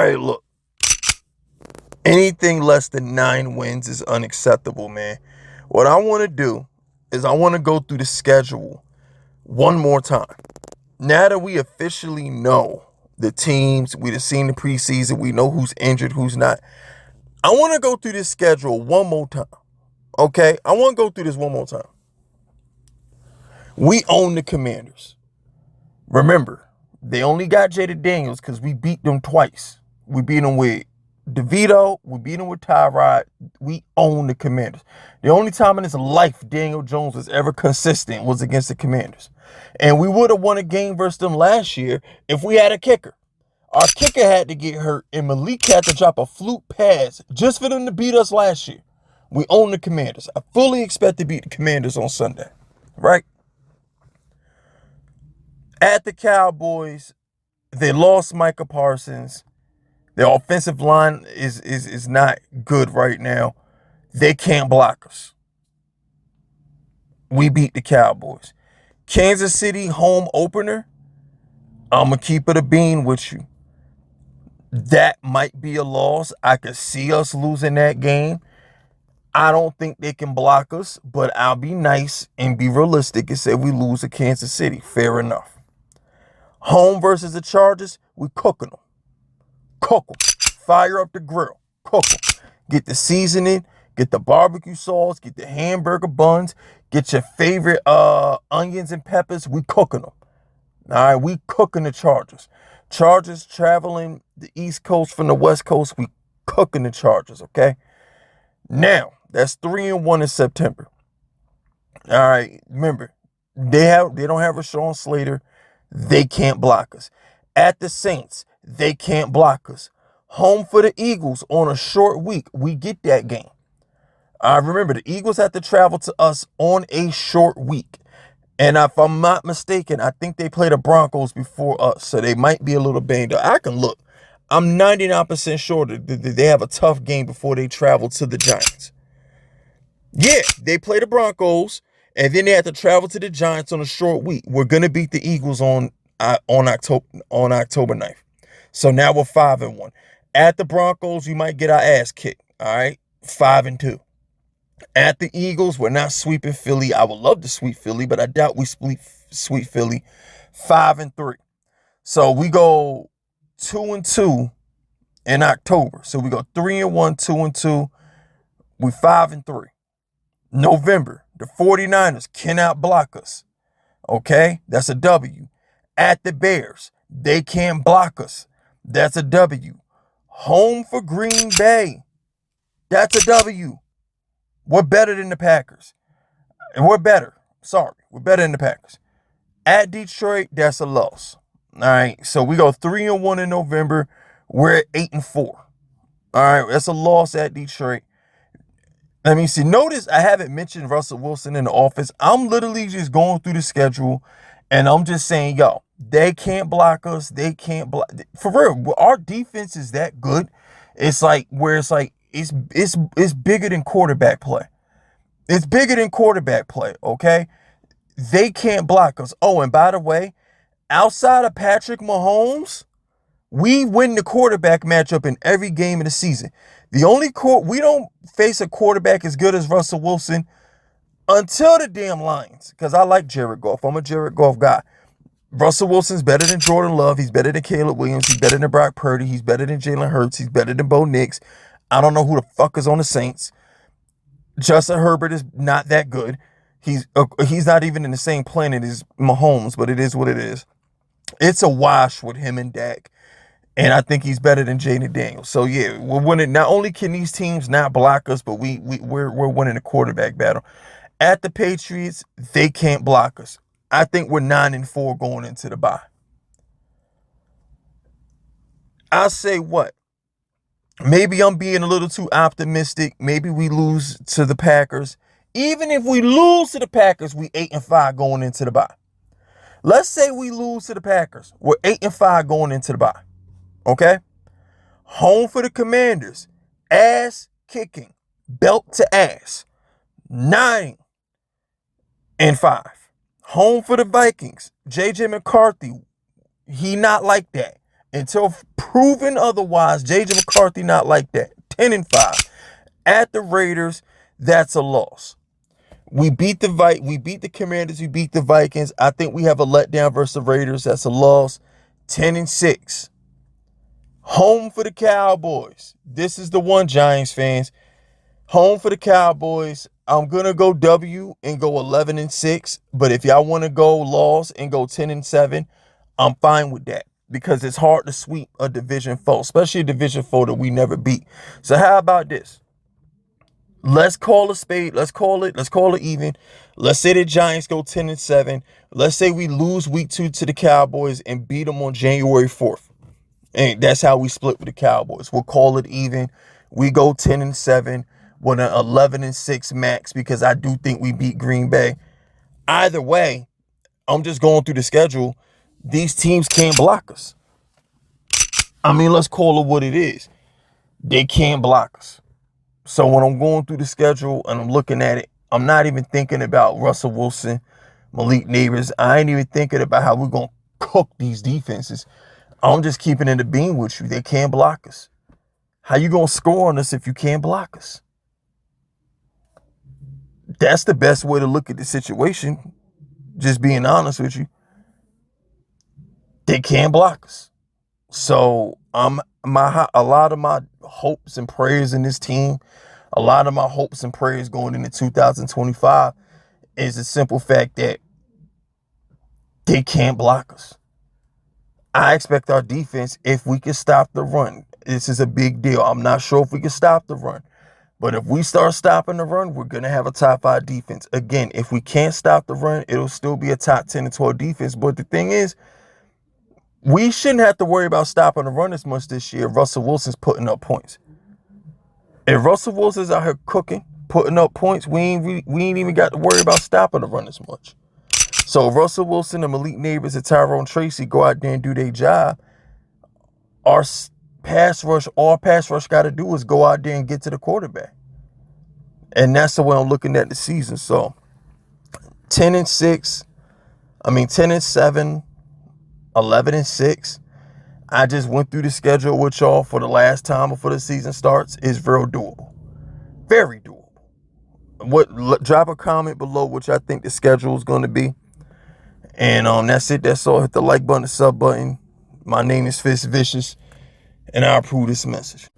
right, look. Anything less than 9 wins is unacceptable, man. What I want to do is I want to go through the schedule one more time. Now that we officially know the teams, we've seen the preseason, we know who's injured, who's not. I want to go through this schedule one more time. Okay? I want to go through this one more time. We own the Commanders. Remember, they only got Jaden Daniels because we beat them twice. We beat them with DeVito. We beat them with Tyrod. We own the Commanders. The only time in his life Daniel Jones was ever consistent was against the Commanders. And we would have won a game versus them last year if we had a kicker. Our kicker had to get hurt, and Malik had to drop a fluke pass just for them to beat us last year. We own the Commanders. I fully expect to beat the Commanders on Sunday, right? At the Cowboys, they lost Micah Parsons. Their offensive line is not good right now. They can't block us. We beat the Cowboys. Kansas City home opener, I'm going to keep it a bean with you. That might be a loss. I could see us losing that game. I don't think they can block us, but I'll be nice and be realistic and say we lose to Kansas City. Fair enough. Home versus the Chargers, we cooking them. Cook them. Fire up the grill. Cook them. Get the seasoning, get the barbecue sauce, get the hamburger buns, get your favorite onions and peppers. We cooking them. All right, we cooking the Chargers. Chargers traveling the East Coast from the West Coast. We cooking the Chargers, okay? Now, that's 3-1 in September. All right, remember, they don't have Rashawn Slater. They can't block us. At the Saints, they can't block us. Home for the Eagles on a short week. We get that game. I remember the Eagles have to travel to us on a short week. And if I'm not mistaken, I think they play the Broncos before us. So they might be a little banged up. I can look. I'm 99% sure that they have a tough game before they travel to the Giants. Yeah, they play the Broncos, and then they have to travel to the Giants on a short week. We're going to beat the Eagles on October 9th. So now we're 5-1. At the Broncos, we might get our ass kicked. All right, 5-2. At the Eagles, we're not sweeping Philly. I would love to sweep Philly, but I doubt we sweep Philly. 5-3. So we go 2-2 in October. So we go 3-1, 2-2. We 5-3. November, the 49ers cannot block us. Okay, that's a W. At the Bears, they can't block us. That's a W. Home for Green Bay. That's a W. We're better than the Packers. And we're better. Sorry, we're better than the Packers. At Detroit, that's a loss. All right, so we go 3-1 in November. We're at 8-4. All right, that's a loss at Detroit. Let me see. Notice I haven't mentioned Russell Wilson in the office. I'm literally just going through the schedule, and I'm just saying, yo, they can't block us. They can't block. For real, our defense is that good. It's like where it's like it's bigger than quarterback play. It's bigger than quarterback play, okay? They can't block us. Oh, and by the way, outside of Patrick Mahomes, we win the quarterback matchup in every game of the season. The only we don't face a quarterback as good as Russell Wilson until the damn Lions, because I like Jared Goff. I'm a Jared Goff guy. Russell Wilson's better than Jordan Love. He's better than Caleb Williams. He's better than Brock Purdy. He's better than Jalen Hurts. He's better than Bo Nix. I don't know who the fuck is on the Saints. Justin Herbert is not that good. He's not even in the same planet as Mahomes, but it is what it is. It's a wash with him and Dak. And I think he's better than Jaden Daniels. So, yeah, we're winning. Not only can these teams not block us, but we're winning the quarterback battle. At the Patriots, they can't block us. I think we're 9-4 going into the bye. I'll say what? Maybe I'm being a little too optimistic. Maybe we lose to the Packers. Even if we lose to the Packers, we 8-5 going into the bye. Let's say we lose to the Packers. We're 8-5 going into the bye. Okay? Home for the Commanders. Ass kicking. Belt to ass. 9-5. Home for the Vikings. J.J. McCarthy. He not like that. Until proven otherwise, JJ McCarthy not like that. 10-5. At the Raiders, that's a loss. We beat the Commanders, we beat the Vikings. I think we have a letdown versus the Raiders. That's a loss. 10-6. Home for the Cowboys. This is the one, Giants fans. Home for the Cowboys. I'm going to go W and go 11-6. But if y'all want to go loss and go 10-7, I'm fine with that. Because it's hard to sweep a division foe, especially a division foe that we never beat. So how about this? Let's call a spade. Let's call it even. Let's say the Giants go 10-7. Let's say we lose week 2 to the Cowboys and beat them on January 4th. And that's how we split with the Cowboys. We'll call it even. We go 10-7 with an 11-6 max because I do think we beat Green Bay. Either way, I'm just going through the schedule. These teams can't block us. I mean, let's call it what it is. They can't block us. So when I'm going through the schedule and I'm looking at it, I'm not even thinking about Russell Wilson, Malik Neighbors. I ain't even thinking about how we're going to cook these defenses. I'm just keeping it in the beam with you. They can't block us. How you going to score on us if you can't block us? That's the best way to look at the situation. Just being honest with you. They can't block us. So a lot of my hopes and prayers in this team, a lot of my hopes and prayers going into 2025 is the simple fact that they can't block us. I expect our defense, if we can stop the run, this is a big deal. I'm not sure if we can stop the run, but if we start stopping the run, we're going to have a top 5 defense. Again, if we can't stop the run, it'll still be a top 10 and 12 defense. But the thing is, we shouldn't have to worry about stopping the run as much this year if Russell Wilson's putting up points. If Russell Wilson's out here cooking, putting up points, we ain't even got to worry about stopping the run as much. So if Russell Wilson and Malik Neighbors and Tyrone Tracy go out there and do their job, all pass rush got to do is go out there and get to the quarterback. And that's the way I'm looking at the season. So 10-7, 11-6. I just went through the schedule with y'all for the last time before the season starts. It's very doable. Very doable. Drop a comment below which I think the schedule is going to be. And that's it. That's all. Hit the like button, the sub button. My name is FiskVicious, and I approve this message.